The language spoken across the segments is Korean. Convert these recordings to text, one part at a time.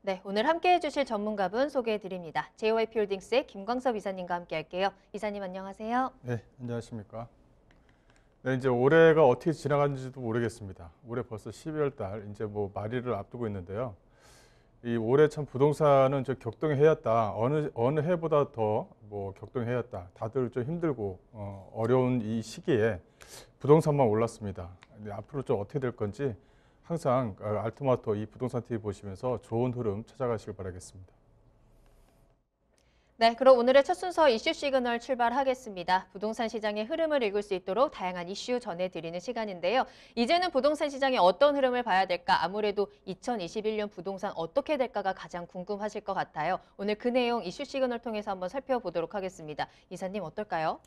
네, 오늘 함께해 주실 전문가분 소개해 드립니다. JYP홀딩스의 김광섭 이사님과 함께 할게요. 이사님 안녕하세요. 네, 안녕하십니까. 네, 이제 올해가 어떻게 지나갔는지도 모르겠습니다. 올해 벌써 12월 달, 이제 뭐 말일을 앞두고 있는데요. 이 올해 참 부동산은 좀 격동의 해였다. 어느 해보다 더 뭐 격동의 해였다. 다들 좀 힘들고 어려운 이 시기에 부동산만 올랐습니다. 근데 앞으로 좀 어떻게 될 건지 항상 알토마토 이 부동산 TV 보시면서 좋은 흐름 찾아가시길 바라겠습니다. 네, 그럼 오늘의 첫 순서 이슈 시그널 출발하겠습니다. 부동산 시장의 흐름을 읽을 수 있도록 다양한 이슈 전해드리는 시간인데요. 이제는 부동산 시장의 어떤 흐름을 봐야 될까? 아무래도 2021년 부동산 어떻게 될까가 가장 궁금하실 것 같아요. 오늘 그 내용 이슈 시그널 통해서 한번 살펴보도록 하겠습니다. 이사님 어떨까요?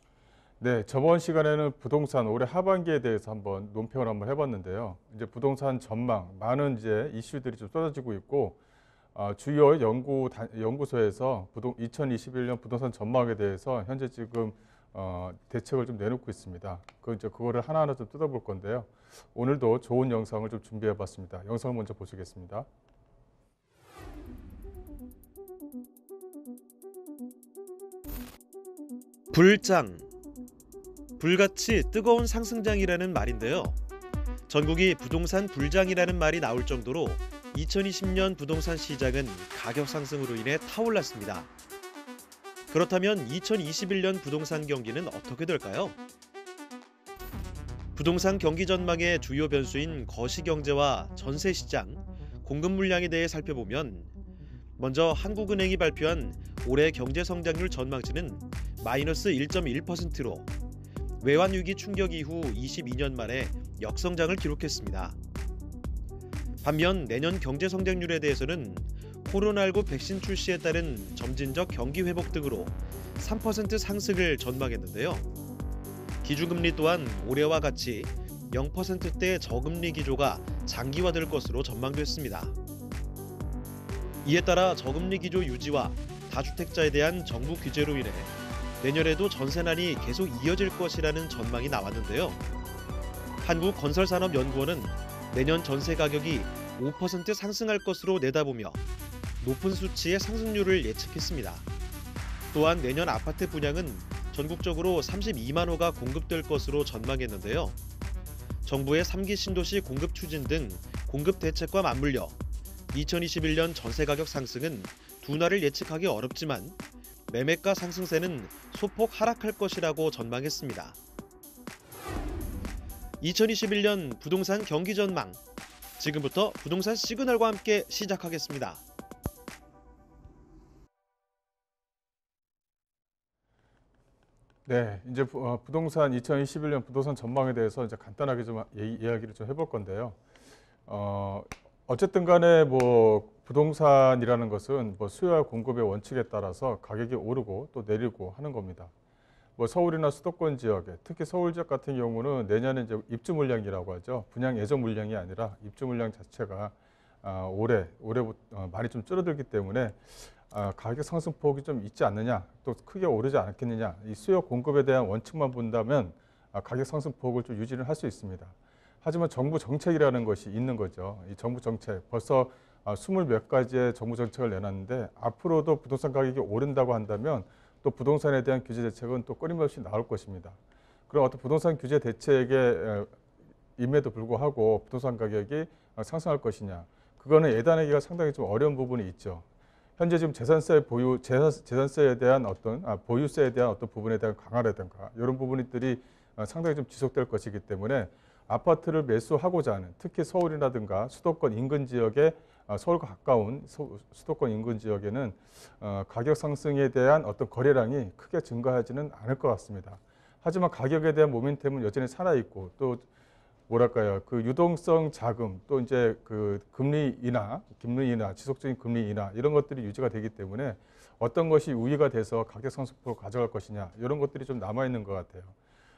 네, 저번 시간에는 부동산 올해 하반기에 대해서 한번 논평을 한번 해봤는데요. 이제 부동산 전망, 많은 이제 이슈들이 좀 쏟아지고 있고, 주요 연구소에서 2021년 부동산 전망에 대해서 현재 지금 대책을 좀 내놓고 있습니다. 그거를 하나하나 좀 뜯어볼 건데요. 오늘도 좋은 영상을 좀 준비해봤습니다. 영상을 먼저 보시겠습니다. 불장, 불같이 뜨거운 상승장이라는 말인데요. 전국이 부동산 불장이라는 말이 나올 정도로 2020년 부동산 시장은 가격 상승으로 인해 타올랐습니다. 그렇다면 2021년 부동산 경기는 어떻게 될까요? 부동산 경기 전망의 주요 변수인 거시경제와 전세시장, 공급 물량에 대해 살펴보면 먼저 한국은행이 발표한 올해 경제 성장률 전망치는 마이너스 1.1%로 외환위기 충격 이후 22년 만에 역성장을 기록했습니다. 반면 내년 경제 성장률에 대해서는 코로나19 백신 출시에 따른 점진적 경기 회복 등으로 3% 상승을 전망했는데요. 기준금리 또한 올해와 같이 0%대 저금리 기조가 장기화될 것으로 전망됐습니다. 이에 따라 저금리 기조 유지와 다주택자에 대한 정부 규제로 인해 내년에도 전세난이 계속 이어질 것이라는 전망이 나왔는데요. 한국건설산업연구원은 내년 전세 가격이 5% 상승할 것으로 내다보며 높은 수치의 상승률을 예측했습니다. 또한 내년 아파트 분양은 전국적으로 32만 호가 공급될 것으로 전망했는데요. 정부의 3기 신도시 공급 추진 등 공급 대책과 맞물려 2021년 전세 가격 상승은 둔화를 예측하기 어렵지만 매매가 상승세는 소폭 하락할 것이라고 전망했습니다. 2021년 부동산 경기 전망, 지금부터 부동산 시그널과 함께 시작하겠습니다. 네, 이제 부동산 2021년 부동산 전망에 대해서 이제 간단하게 좀 이야기를 좀 해볼 건데요. 어쨌든 간에 뭐 부동산이라는 것은 뭐 수요와 공급의 원칙에 따라서 가격이 오르고 또 내리고 하는 겁니다. 뭐 서울이나 수도권 지역에 특히 서울 지역 같은 경우는 내년에 이제 입주 물량이라고 하죠. 분양 예정 물량이 아니라 입주 물량 자체가 올해부터 많이 좀 줄어들기 때문에 가격 상승폭이 좀 있지 않느냐, 또 크게 오르지 않겠느냐, 이 수요 공급에 대한 원칙만 본다면 가격 상승폭을 좀 유지를 할 수 있습니다. 하지만 정부 정책이라는 것이 있는 거죠. 이 정부 정책, 벌써 20몇 가지의 정부 정책을 내놨는데 앞으로도 부동산 가격이 오른다고 한다면 또 부동산에 대한 규제 대책은 또 끊임없이 나올 것입니다. 그럼 어떤 부동산 규제 대책에 임에도 불구하고 부동산 가격이 상승할 것이냐, 그거는 예단하기가 상당히 좀 어려운 부분이 있죠. 현재 지금 재산세에 대한 보유세에 대한 어떤 부분에 대한 강화라든가 이런 부분들이 상당히 좀 지속될 것이기 때문에 아파트를 매수하고자 하는 특히 서울이라든가 수도권 인근 지역에 서울과 가까운 수도권 인근 지역에는 가격 상승에 대한 어떤 거래량이 크게 증가하지는 않을 것 같습니다. 하지만 가격에 대한 모멘텀은 여전히 살아있고 또 뭐랄까요, 그 유동성 자금 또 이제 그 금리 인하, 지속적인 금리 인하 이런 것들이 유지가 되기 때문에 어떤 것이 우위가 돼서 가격 상승폭을 가져갈 것이냐 이런 것들이 좀 남아 있는 것 같아요.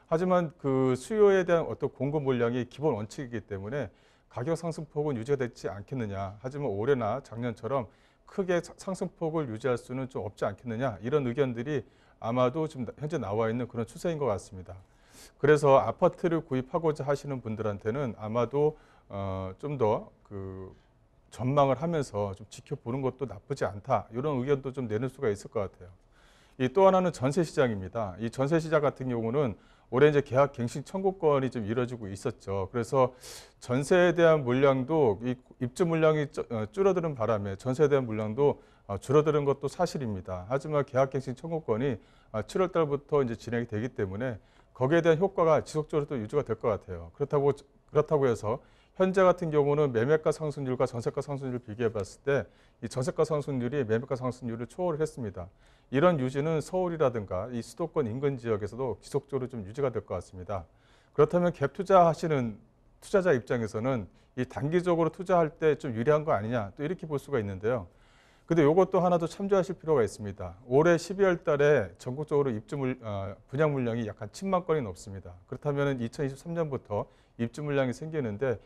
하지만 그 수요에 대한 어떤 공급 물량이 기본 원칙이기 때문에 가격 상승폭은 유지가 되지 않겠느냐. 하지만 올해나 작년처럼 크게 상승폭을 유지할 수는 좀 없지 않겠느냐. 이런 의견들이 아마도 지금 현재 나와 있는 그런 추세인 것 같습니다. 그래서 아파트를 구입하고자 하시는 분들한테는 아마도 좀 더 전망을 하면서 좀 지켜보는 것도 나쁘지 않다. 이런 의견도 좀 내놓을 수가 있을 것 같아요. 이 또 하나는 전세 시장입니다. 이 전세 시장 같은 경우는 올해 이제 계약 갱신 청구권이 좀 이뤄지고 있었죠. 그래서 전세에 대한 물량도 이 입주 물량이 줄어드는 바람에 전세에 대한 물량도 줄어드는 것도 사실입니다. 하지만 계약 갱신 청구권이 7월 달부터 이제 진행이 되기 때문에 거기에 대한 효과가 지속적으로 또 유지가 될 것 같아요. 그렇다고 해서 현재 같은 경우는 매매가 상승률과 전세가 상승률을 비교해 봤을 때 이 전세가 상승률이 매매가 상승률을 초월을 했습니다. 이런 유지는 서울이라든가 이 수도권 인근 지역에서도 지속적으로 좀 유지가 될 것 같습니다. 그렇다면 갭 투자하시는 투자자 입장에서는 이 단기적으로 투자할 때 좀 유리한 거 아니냐 또 이렇게 볼 수가 있는데요. 근데 이것도 하나 더 참조하실 필요가 있습니다. 올해 12월 달에 전국적으로 분양 물량이 약 한 10만 건이 넘습니다. 그렇다면 2023년부터 입주 물량이 생기는데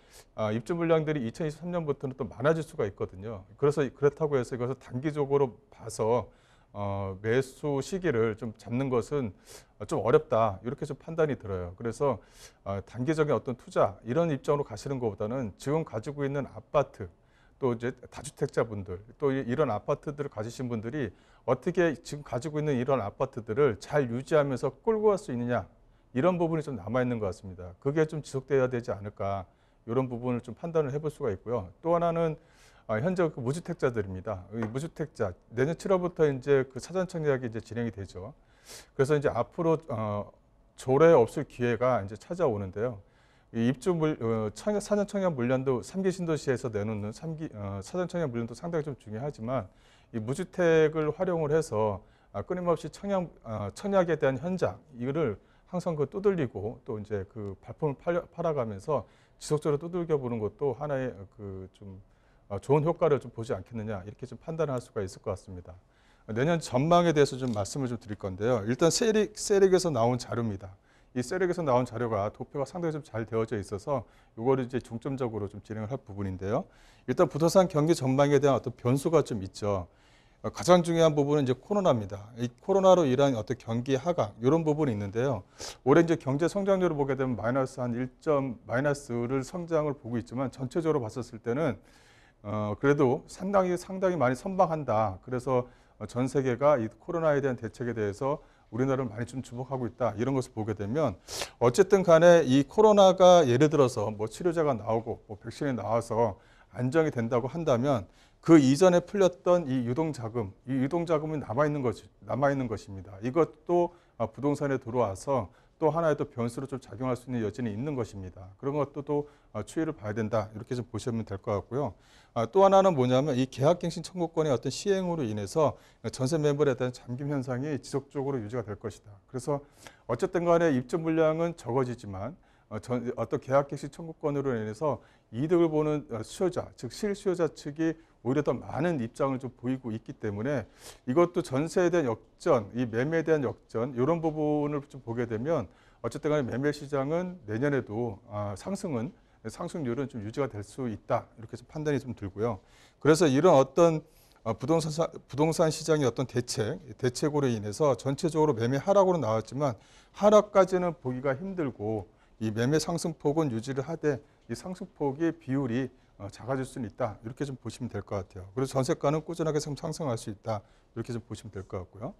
입주 물량들이 2023년부터는 또 많아질 수가 있거든요. 그래서 그렇다고 해서 이것을 단기적으로 봐서 매수 시기를 좀 잡는 것은 좀 어렵다 이렇게 좀 판단이 들어요. 그래서 단기적인 어떤 투자 이런 입장으로 가시는 것보다는 지금 가지고 있는 아파트 또 이제 다주택자분들 또 이런 아파트들을 가지신 분들이 어떻게 지금 가지고 있는 이런 아파트들을 잘 유지하면서 끌고 갈 수 있느냐 이런 부분이 좀 남아 있는 것 같습니다. 그게 좀 지속돼야 되지 않을까 이런 부분을 좀 판단을 해볼 수가 있고요. 또 하나는 현재 그 무주택자들입니다. 이 무주택자 내년 7월부터 이제 그 사전 청약이 이제 진행이 되죠. 그래서 이제 앞으로 조례 없을 기회가 이제 찾아오는데요. 이 사전 청약 물량도 3기 신도시에서 내놓는 사전 청약 물량도 상당히 좀 중요하지만 이 무주택을 활용을 해서 끊임없이 청약에 대한 현장 이거를 항상 그 두들리고 또 이제 그 발품을 팔아가면서 지속적으로 두들겨 보는 것도 하나의 그 좀 좋은 효과를 좀 보지 않겠느냐 이렇게 좀 판단할 수가 있을 것 같습니다. 내년 전망에 대해서 좀 말씀을 좀 드릴 건데요. 일단 세력에서 나온 자료입니다. 이 세력에서 나온 자료가 도표가 상당히 좀 잘 되어져 있어서 이거를 이제 중점적으로 좀 진행을 할 부분인데요. 일단 부동산 경기 전망에 대한 어떤 변수가 좀 있죠. 가장 중요한 부분은 이제 코로나입니다. 이 코로나로 인한 어떤 경기 하강 이런 부분이 있는데요. 올해 이제 경제 성장률을 보게 되면 마이너스 한 1점 마이너스를 성장을 보고 있지만 전체적으로 봤었을 때는 그래도 상당히 많이 선방한다. 그래서 전 세계가 이 코로나에 대한 대책에 대해서 우리나라를 많이 좀 주목하고 있다. 이런 것을 보게 되면 어쨌든 간에 이 코로나가 예를 들어서 뭐 치료제가 나오고 뭐 백신이 나와서 안정이 된다고 한다면 그 이전에 풀렸던 이 유동자금이 남아있는 것입니다. 이것도 부동산에 들어와서 또 하나의 또 변수로 좀 작용할 수 있는 여지는 있는 것입니다. 그런 것도 또 추이를 봐야 된다. 이렇게 좀 보시면 될 것 같고요. 또 하나는 뭐냐면 이 계약갱신 청구권의 어떤 시행으로 인해서 전세 매물에 대한 잠김 현상이 지속적으로 유지가 될 것이다. 그래서 어쨌든 간에 입주 물량은 적어지지만 어떤 계약갱신 청구권으로 인해서 이득을 보는 수요자, 즉 실수요자 측이 오히려 더 많은 입장을 좀 보이고 있기 때문에 이것도 전세에 대한 역전, 이 매매에 대한 역전 이런 부분을 좀 보게 되면 어쨌든 간에 매매 시장은 내년에도 상승률은 좀 유지가 될 수 있다. 이렇게 좀 판단이 좀 들고요. 그래서 이런 어떤 부동산 시장의 어떤 대책으로 인해서 전체적으로 매매 하락으로 나왔지만 하락까지는 보기가 힘들고 이 매매 상승폭은 유지를 하되 이 상승폭의 비율이 작아질 수는 있다. 이렇게 좀 보시면 될 것 같아요. 그래서 전세가는 꾸준하게 상승할 수 있다. 이렇게 좀 보시면 될 것 같고요.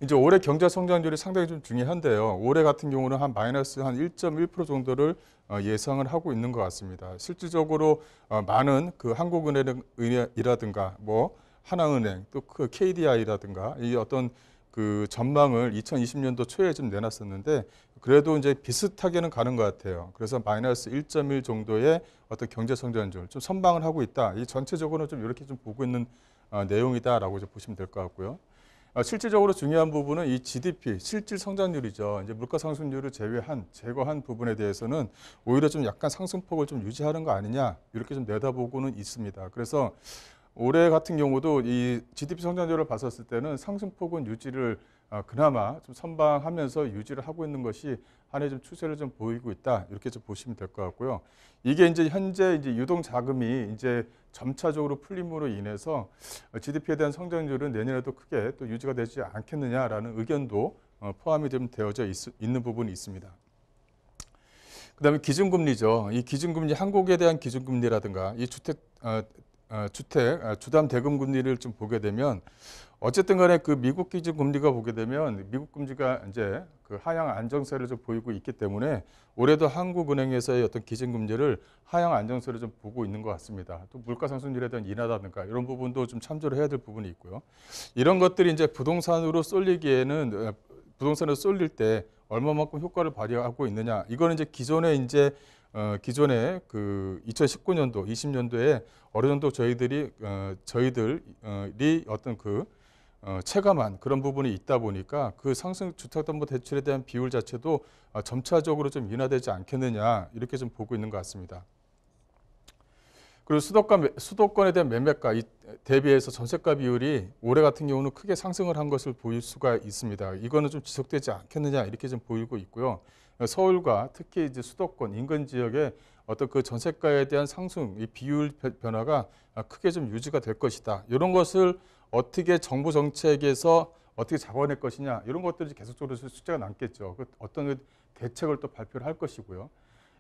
이제 올해 경제 성장률이 상당히 좀 중요한데요. 올해 같은 경우는 한 마이너스 한 1.1% 정도를 예상을 하고 있는 것 같습니다. 실질적으로 많은 그 한국은행이라든가 뭐 하나은행 또 그 KDI라든가 이 어떤 그 전망을 2020년도 초에 좀 내놨었는데 그래도 이제 비슷하게는 가는 것 같아요. 그래서 마이너스 1.1 정도의 어떤 경제 성장률 좀 선방을 하고 있다. 이 전체적으로 좀 이렇게 좀 보고 있는 내용이다라고 이제 보시면 될 것 같고요. 실질적으로 중요한 부분은 이 GDP 실질 성장률이죠. 이제 물가 상승률을 제거한 부분에 대해서는 오히려 좀 약간 상승폭을 좀 유지하는 거 아니냐 이렇게 좀 내다보고는 있습니다. 그래서 올해 같은 경우도 이 GDP 성장률을 봤었을 때는 상승폭은 유지를 그나마 좀 선방하면서 유지를 하고 있는 것이 한 해 좀 추세를 좀 보이고 있다 이렇게 좀 보시면 될 것 같고요. 이게 이제 현재 이제 유동 자금이 이제 점차적으로 풀림으로 인해서 GDP에 대한 성장률은 내년에도 크게 또 유지가 되지 않겠느냐라는 의견도 포함이 좀 되어져 있는 부분이 있습니다. 그다음에 기준금리죠. 이 기준금리 한국에 대한 기준금리라든가 이 주담 대금 금리를 좀 보게 되면 어쨌든 간에 그 미국 기준 금리가 보게 되면 미국 금리가 이제 그 하향 안정세를 좀 보이고 있기 때문에 올해도 한국은행에서의 어떤 기준 금리를 하향 안정세를 좀 보고 있는 것 같습니다. 또 물가 상승률에 대한 인하라든가 이런 부분도 좀 참조를 해야 될 부분이 있고요. 이런 것들이 이제 부동산으로 쏠리기에는 부동산을 쏠릴 때 얼마만큼 효과를 발휘하고 있느냐. 이거는 이제 기존에 그 2019년도, 20년도에 어느 정도 저희들이 어떤 그 체감한 그런 부분이 있다 보니까 그 상승 주택담보대출에 대한 비율 자체도 점차적으로 좀 인하되지 않겠느냐 이렇게 좀 보고 있는 것 같습니다. 그리고 수도권에 대한 매매가 대비해서 전세가 비율이 올해 같은 경우는 크게 상승을 한 것을 보일 수가 있습니다. 이거는 좀 지속되지 않겠느냐 이렇게 좀 보이고 있고요. 서울과 특히 이제 수도권 인근 지역의 어떤 그 전세가에 대한 상승, 이 비율 변화가 크게 좀 유지가 될 것이다. 이런 것을 어떻게 정부 정책에서 어떻게 잡아낼 것이냐 이런 것들이 계속적으로 숙제가 남겠죠. 어떤 대책을 또 발표를 할 것이고요.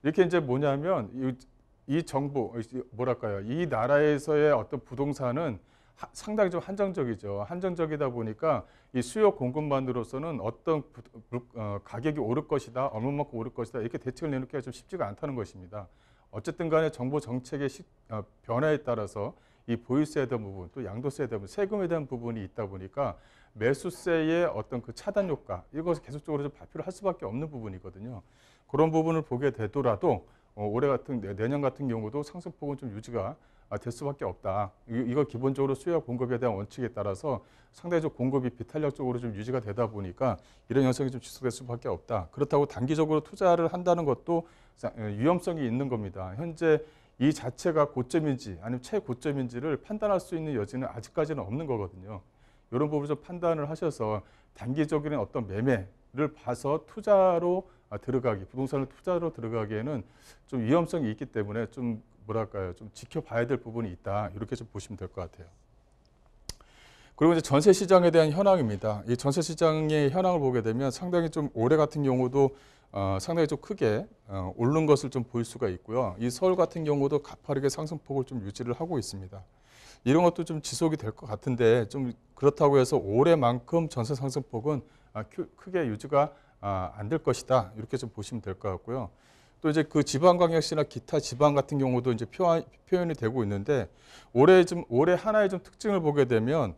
이렇게 이제 뭐냐면 이 정부 뭐랄까요? 이 나라에서의 어떤 부동산은 상당히 좀 한정적이죠. 한정적이다 보니까 이 수요 공급만으로서는 어떤 가격이 오를 것이다, 얼마만큼 오를 것이다 이렇게 대책을 내놓기가 좀 쉽지가 않다는 것입니다. 어쨌든 간에 정부 정책의 변화에 따라서 이 보유세에 대한 부분, 또 양도세에 대한 부분, 세금에 대한 부분이 있다 보니까 매수세의 어떤 그 차단 효과 이것을 계속적으로 좀 발표를 할 수밖에 없는 부분이거든요. 그런 부분을 보게 되더라도 내년 같은 경우도 상승폭은 좀 유지가 될 수밖에 없다. 이거 기본적으로 수요와 공급에 대한 원칙에 따라서 상당히 좀 공급이 비탄력적으로 좀 유지가 되다 보니까 이런 현상이 좀 지속될 수밖에 없다. 그렇다고 단기적으로 투자를 한다는 것도 위험성이 있는 겁니다. 현재 이 자체가 고점인지 아니면 최고점인지를 판단할 수 있는 여지는 아직까지는 없는 거거든요. 이런 부분을 좀 판단을 하셔서 단기적인 어떤 매매를 봐서 투자로 들어가기, 부동산을 투자로 들어가기에는 좀 위험성이 있기 때문에 좀 뭐랄까요, 좀 지켜봐야 될 부분이 있다. 이렇게 좀 보시면 될 것 같아요. 그리고 이제 전세 시장에 대한 현황입니다. 이 전세 시장의 현황을 보게 되면 상당히 좀 올해 같은 경우도 상당히 좀 크게 오른 것을 좀 볼 수가 있고요. 이 서울 같은 경우도 가파르게 상승폭을 좀 유지를 하고 있습니다. 이런 것도 좀 지속이 될 것 같은데 좀 그렇다고 해서 올해만큼 전세 상승폭은 크게 유지가 안 될 것이다. 이렇게 좀 보시면 될 것 같고요. 또 이제 그 지방광역시나 기타 지방 같은 경우도 이제 표현이 되고 있는데 올해 하나의 좀 특징을 보게 되면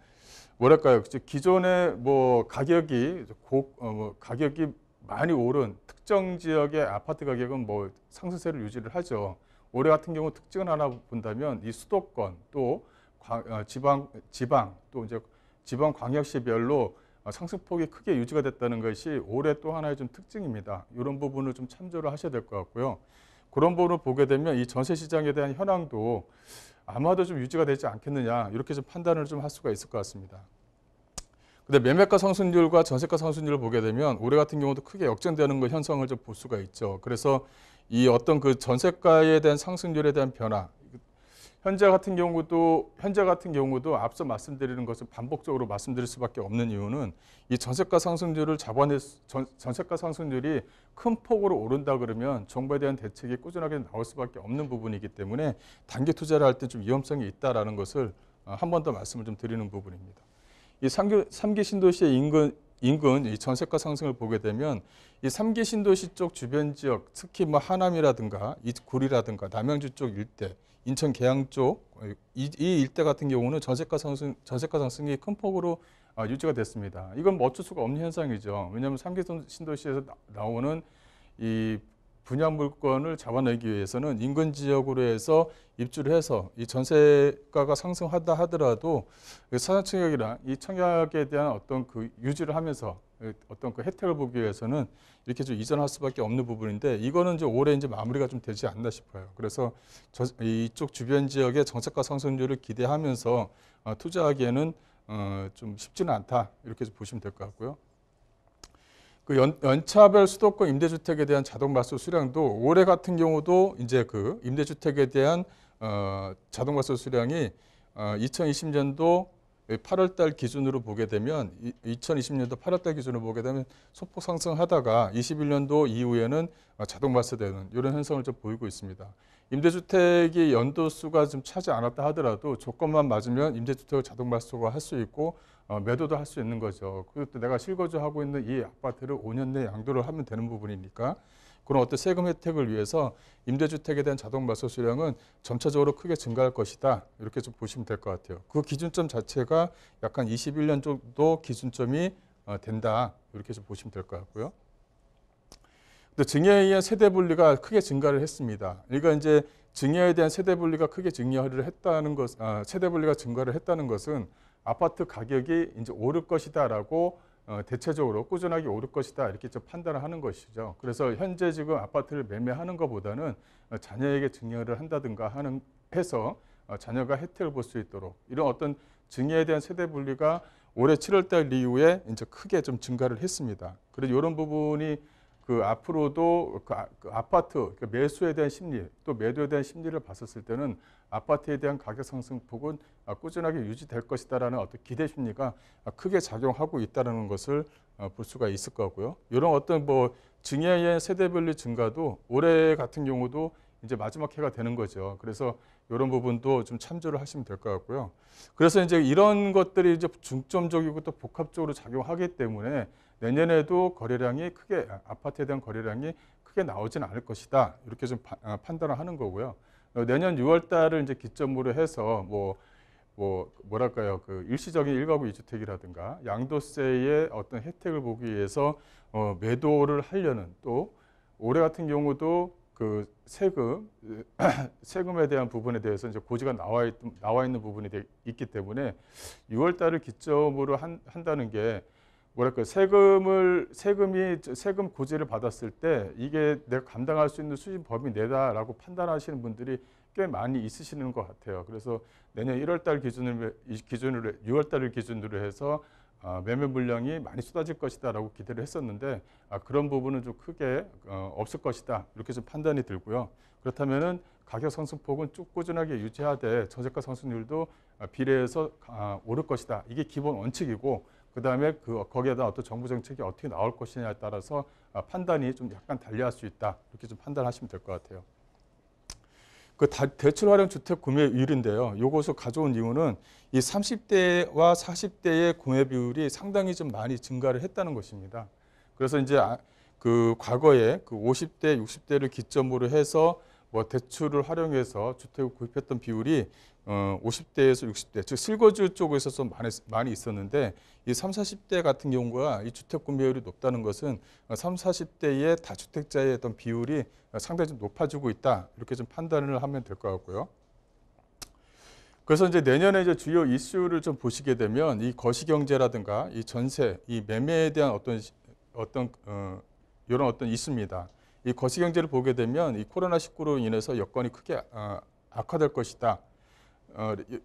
뭐랄까요? 기존에 뭐 가격이 많이 오른 특정 지역의 아파트 가격은 뭐 상승세를 유지를 하죠. 올해 같은 경우 특징을 하나 본다면 이 수도권 또 지방 또 이제 지방 광역시별로 상승폭이 크게 유지가 됐다는 것이 올해 또 하나의 좀 특징입니다. 이런 부분을 좀 참조를 하셔야 될 것 같고요. 그런 부분을 보게 되면 이 전세 시장에 대한 현황도 아마도 좀 유지가 되지 않겠느냐 이렇게 좀 판단을 좀 할 수가 있을 것 같습니다. 근데 매매가 상승률과 전세가 상승률을 보게 되면 올해 같은 경우도 크게 역전되는 그 현상을 좀 볼 수가 있죠. 그래서 이 어떤 그 전세가에 대한 상승률에 대한 변화, 현재 같은 경우도 앞서 말씀드리는 것을 반복적으로 말씀드릴 수밖에 없는 이유는 이 전세가 상승률을 전세가 상승률이 큰 폭으로 오른다 그러면 정부에 대한 대책이 꾸준하게 나올 수밖에 없는 부분이기 때문에 단기 투자를 할 때 좀 위험성이 있다라는 것을 한 번 더 말씀을 좀 드리는 부분입니다. 이 3기 신도시의 인근 이 전세가 상승을 보게 되면 이 3기 신도시 쪽 주변 지역, 특히 뭐 하남이라든가 이 구리라든가 남양주 쪽 일대, 인천 계양 쪽 이 일대 같은 경우는 전세가 상승이 큰 폭으로 유지가 됐습니다. 이건 뭐 어쩔 수가 없는 현상이죠. 왜냐하면 3기 신도시에서 나오는 이 분양 물건을 잡아내기 위해서는 인근 지역으로 해서 입주를 해서 이 전세가가 상승하다 하더라도 사전 청약이나 이 청약에 대한 어떤 그 유지를 하면서 어떤 그 혜택을 보기 위해서는 이렇게 좀 이전할 수밖에 없는 부분인데 이거는 이제 올해 이제 마무리가 좀 되지 않나 싶어요. 그래서 이쪽 주변 지역의 전세가 상승률을 기대하면서 투자하기에는 좀 쉽지는 않다 이렇게 좀 보시면 될 것 같고요. 그 연차별 수도권 임대주택에 대한 자동 발수 수량도 올해 같은 경우도 이제 그 임대주택에 대한 자동 발수 수량이 2020년도 8월 달 기준으로 보게 되면 2020년도 8월 달 기준으로 보게 되면 소폭 상승하다가 21년도 이후에는 자동 발사되는 이런 현상을 좀 보이고 있습니다. 임대주택이 연도수가 좀 차지 않았다 하더라도 조건만 맞으면 임대주택을 자동 발수할 수 있고 매도도 할 수 있는 거죠. 그리고 또 내가 실거주하고 있는 이 아파트를 5년 내에 양도를 하면 되는 부분이니까 그런 어떤 세금 혜택을 위해서 임대주택에 대한 자동 발수 수량은 점차적으로 크게 증가할 것이다. 이렇게 좀 보시면 될 것 같아요. 그 기준점 자체가 약간 21년 정도 기준점이 된다. 이렇게 좀 보시면 될 것 같고요. 또 증여에 의한 세대 분리가 크게 증가를 했습니다. 그러니까 이제 증여에 대한 세대 분리가 크게 증여를 했다는 것, 세대 분리가 증가를 했다는 것은 아파트 가격이 이제 오를 것이다라고 대체적으로 꾸준하게 오를 것이다 이렇게 좀 판단을 하는 것이죠. 그래서 현재 지금 아파트를 매매하는 것보다는 자녀에게 증여를 한다든가 해서 자녀가 혜택을 볼 수 있도록 이런 어떤 증여에 대한 세대 분리가 올해 7월 달 이후에 이제 크게 좀 증가를 했습니다. 그래서 이런 부분이 그 앞으로도 그 아파트 그 매수에 대한 심리 또 매도에 대한 심리를 봤었을 때는 아파트에 대한 가격 상승폭은 꾸준하게 유지될 것이다라는 어떤 기대 심리가 크게 작용하고 있다는 것을 볼 수가 있을 거고요. 이런 어떤 뭐 증여의 세대별리 증가도 올해 같은 경우도 이제 마지막 해가 되는 거죠. 그래서 이런 부분도 좀 참조를 하시면 될 것 같고요. 그래서 이제 이런 것들이 이제 중점적이고 또 복합적으로 작용하기 때문에 내년에도 거래량이 크게 아파트에 대한 거래량이 크게 나오지는 않을 것이다. 이렇게 좀 판단을 하는 거고요. 내년 6월 달을 이제 기점으로 해서 뭐랄까요? 그 일시적인 1가구 2주택이라든가 양도세의 어떤 혜택을 보기 위해서 매도를 하려는 또 올해 같은 경우도 그 세금에 대한 부분에 대해서 이제 고지가 나와 있는 부분이 있기 때문에 6월 달을 기점으로 한다는 게 뭐랄까 세금 고지를 받았을 때 이게 내가 감당할 수 있는 수준 범위 내다라고 판단하시는 분들이 꽤 많이 있으시는 것 같아요. 그래서 내년 1월 달 기준으로 6월 달을 기준으로 해서 매매 물량이 많이 쏟아질 것이다라고 기대를 했었는데 그런 부분은 좀 크게 없을 것이다 이렇게 좀 판단이 들고요. 그렇다면은 가격 상승폭은 쭉 꾸준하게 유지하되 전세가 상승률도 비례해서 오를 것이다. 이게 기본 원칙이고 그다음에 거기에다 어떤 정부 정책이 어떻게 나올 것이냐에 따라서 판단이 좀 약간 달리할 수 있다 이렇게 좀 판단하시면 될 것 같아요. 그 대출 활용 주택 구매율인데요. 이것을 가져온 이유는 이 30대와 40대의 구매 비율이 상당히 좀 많이 증가를 했다는 것입니다. 그래서 이제 그 과거에 그 50대, 60대를 기점으로 해서 뭐 대출을 활용해서 주택을 구입했던 비율이 50대에서 60대, 즉 실거주 쪽에서 좀 많이 있었는데 이 30, 40대 같은 경우가 이 주택 구매율이 높다는 것은 30, 40대의 다주택자의 어떤 비율이 상당히 좀 높아지고 있다 이렇게 좀 판단을 하면 될 것 같고요. 그래서 이제 내년에 이제 주요 이슈를 좀 보시게 되면 이 거시경제라든가 이 전세, 이 매매에 대한 이런 어떤 이슈입니다. 이 거시경제를 보게 되면 이 코로나19로 인해서 여건이 크게 악화될 것이다.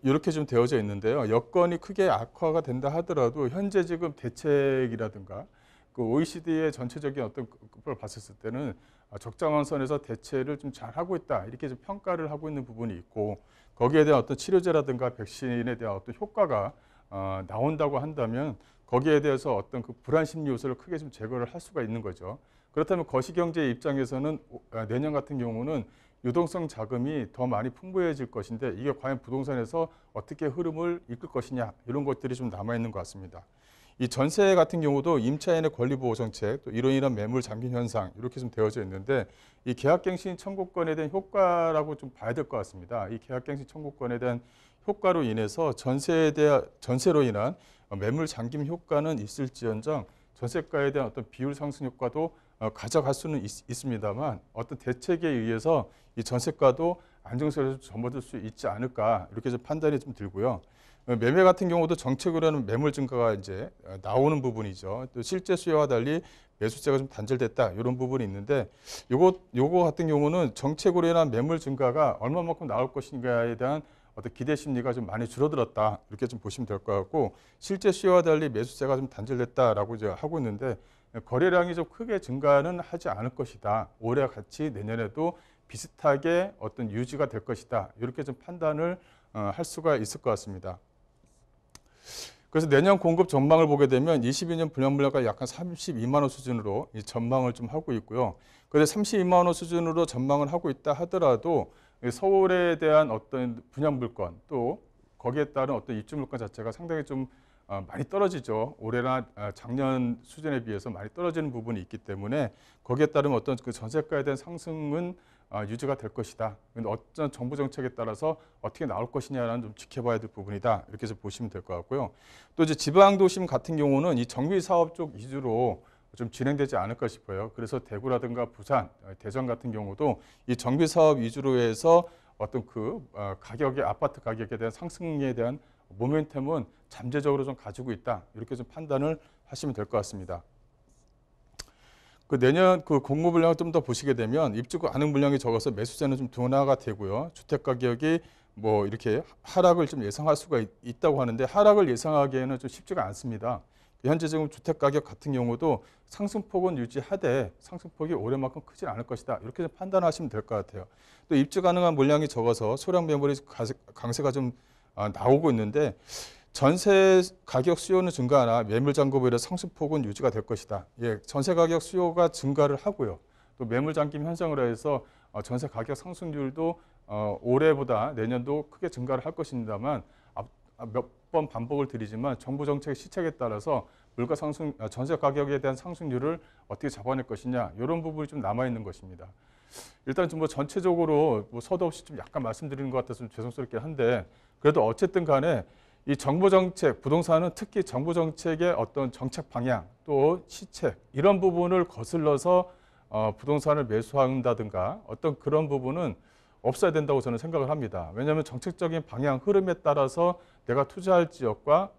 이렇게 좀 되어져 있는데요. 여건이 크게 악화가 된다 하더라도 현재 지금 대책이라든가 그 OECD의 전체적인 어떤 걸 봤을 때는 적정한 선에서 대체를 좀 잘 하고 있다 이렇게 좀 평가를 하고 있는 부분이 있고 거기에 대한 어떤 치료제라든가 백신에 대한 어떤 효과가 나온다고 한다면 거기에 대해서 어떤 그 불안 심리 요소를 크게 좀 제거를 할 수가 있는 거죠. 그렇다면 거시경제 입장에서는 내년 같은 경우는 유동성 자금이 더 많이 풍부해질 것인데 이게 과연 부동산에서 어떻게 흐름을 이끌 것이냐 이런 것들이 좀 남아있는 것 같습니다. 이 전세 같은 경우도 임차인의 권리보호 정책, 또 이로 인한 매물 잠김 현상 이렇게 좀 되어져 있는데 이 계약갱신 청구권에 대한 효과라고 좀 봐야 될 것 같습니다. 이 계약갱신 청구권에 대한 효과로 인해서 전세로 인한 매물 잠김 효과는 있을지언정 전세가에 대한 어떤 비율 상승 효과도 가져갈 수는 있습니다만 어떤 대책에 의해서 이 전세가도 안정세로 접어들 수 있지 않을까 이렇게 좀 판단이 좀 들고요. 매매 같은 경우도 정책으로는 매물 증가가 이제 나오는 부분이죠. 또 실제 수요와 달리 매수세가 좀 단절됐다 이런 부분이 있는데 요거 같은 경우는 정책으로 인한 매물 증가가 얼마만큼 나올 것인가에 대한 어떤 기대 심리가 좀 많이 줄어들었다 이렇게 좀 보시면 될 것 같고 실제 수요와 달리 매수세가 좀 단절됐다라고 이제 하고 있는데 거래량이 좀 크게 증가는 하지 않을 것이다. 올해 같이 내년에도 비슷하게 어떤 유지가 될 것이다. 이렇게 좀 판단을 할 수가 있을 것 같습니다. 그래서 내년 공급 전망을 보게 되면 22년 분양 물량가 약 한 32만 호 수준으로 이 전망을 좀 하고 있고요. 그런데 32만 호 수준으로 전망을 하고 있다 하더라도 서울에 대한 어떤 분양 물건 또 거기에 따른 어떤 입주 물건 자체가 상당히 좀 많이 떨어지죠. 올해나 작년 수준에 비해서 많이 떨어지는 부분이 있기 때문에 거기에 따르면 어떤 그 전세가에 대한 상승은 유지가 될 것이다. 그런데 어떤 정부 정책에 따라서 어떻게 나올 것이냐는 좀 지켜봐야 될 부분이다. 이렇게 해서 보시면 될 것 같고요. 또 이제 지방 도심 같은 경우는 이 정비 사업 쪽 위주로 좀 진행되지 않을까 싶어요. 그래서 대구라든가 부산, 대전 같은 경우도 이 정비 사업 위주로 해서 어떤 그 가격의 아파트 가격에 대한 상승에 대한 모멘텀은 잠재적으로 좀 가지고 있다. 이렇게 좀 판단을 하시면 될 것 같습니다. 그 내년 그 공급 물량을 좀 더 보시게 되면 입주 가능 물량이 적어서 매수세는 좀 둔화가 되고요. 주택 가격이 뭐 이렇게 하락을 좀 예상할 수가 있다고 하는데 하락을 예상하기에는 좀 쉽지가 않습니다. 현재 지금 주택 가격 같은 경우도 상승폭은 유지하되 상승폭이 올해만큼 크진 않을 것이다. 이렇게 좀 판단하시면 될 것 같아요. 또 입주 가능한 물량이 적어서 소량 매물이 강세가 좀 나오고 있는데 전세 가격 수요는 증가하나 매물 잠금으로 인해 상승폭은 유지가 될 것이다. 예, 전세 가격 수요가 증가를 하고요. 또 매물 잠김 현상으로 해서 전세 가격 상승률도 올해보다 내년도 크게 증가를 할 것입니다만 몇 번 반복을 드리지만 정부 정책의 시책에 따라서 물가 상승, 전세 가격에 대한 상승률을 어떻게 잡아낼 것이냐 이런 부분이 좀 남아 있는 것입니다. 일단 좀 뭐 전체적으로 뭐 서도 없이 좀 약간 말씀드리는 것 같아서 좀 죄송스럽긴 한데 그래도 어쨌든 간에 이 정부 정책, 부동산은 특히 정부 정책의 어떤 정책 방향 또 시책 이런 부분을 거슬러서 부동산을 매수한다든가 어떤 그런 부분은 없어야 된다고 저는 생각을 합니다. 왜냐하면 정책적인 방향 흐름에 따라서 내가 투자할 지역과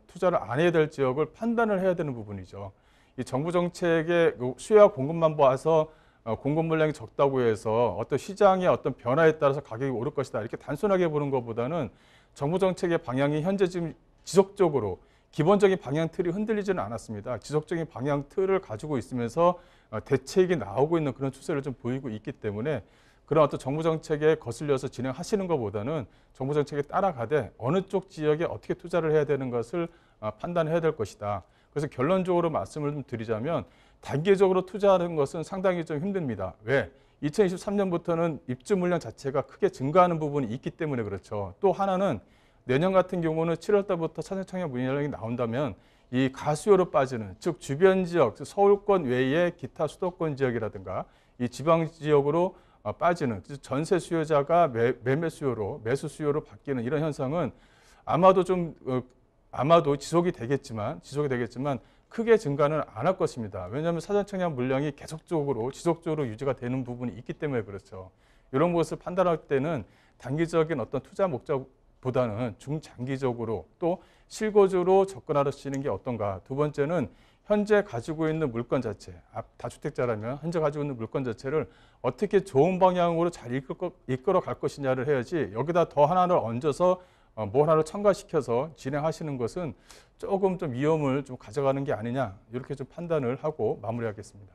투자를 안 해야 될 지역을 판단을 해야 되는 부분이죠. 이 정부 정책의 수요와 공급만 봐서 공급 물량이 적다고 해서 어떤 시장의 어떤 변화에 따라서 가격이 오를 것이다 이렇게 단순하게 보는 것보다는 정부 정책의 방향이 현재 지금 지속적으로 기본적인 방향 틀이 흔들리지는 않았습니다. 지속적인 방향 틀을 가지고 있으면서 대책이 나오고 있는 그런 추세를 좀 보이고 있기 때문에 그런 어떤 정부 정책에 거슬려서 진행하시는 것보다는 정부 정책에 따라가되 어느 쪽 지역에 어떻게 투자를 해야 되는 것을 판단해야 될 것이다. 그래서 결론적으로 말씀을 좀 드리자면 단기적으로 투자하는 것은 상당히 좀 힘듭니다. 왜? 2023년부터는 입주 물량 자체가 크게 증가하는 부분이 있기 때문에 그렇죠. 또 하나는 내년 같은 경우는 7월 달부터 차선청약 물량이 나온다면 이 가수요로 빠지는 즉 주변 지역, 서울권 외의 기타 수도권 지역이라든가 이 지방 지역으로 빠지는 전세 수요자가 매매 수요로 매수 수요로 바뀌는 이런 현상은 아마도 지속이 되겠지만 크게 증가는 안 할 것입니다. 왜냐하면 사전청약 물량이 계속적으로 지속적으로 유지가 되는 부분이 있기 때문에 그렇죠. 이런 것을 판단할 때는 단기적인 어떤 투자 목적보다는 중장기적으로 또 실거주로 접근하시는 게 어떤가. 두 번째는 현재 가지고 있는 물건 자체, 다주택자라면 현재 가지고 있는 물건 자체를 어떻게 좋은 방향으로 잘 이끌어 갈 것이냐를 해야지 여기다 더 하나를 얹어서 뭐 하나를 첨가시켜서 진행하시는 것은 조금 좀 위험을 좀 가져가는 게 아니냐 이렇게 좀 판단을 하고 마무리하겠습니다.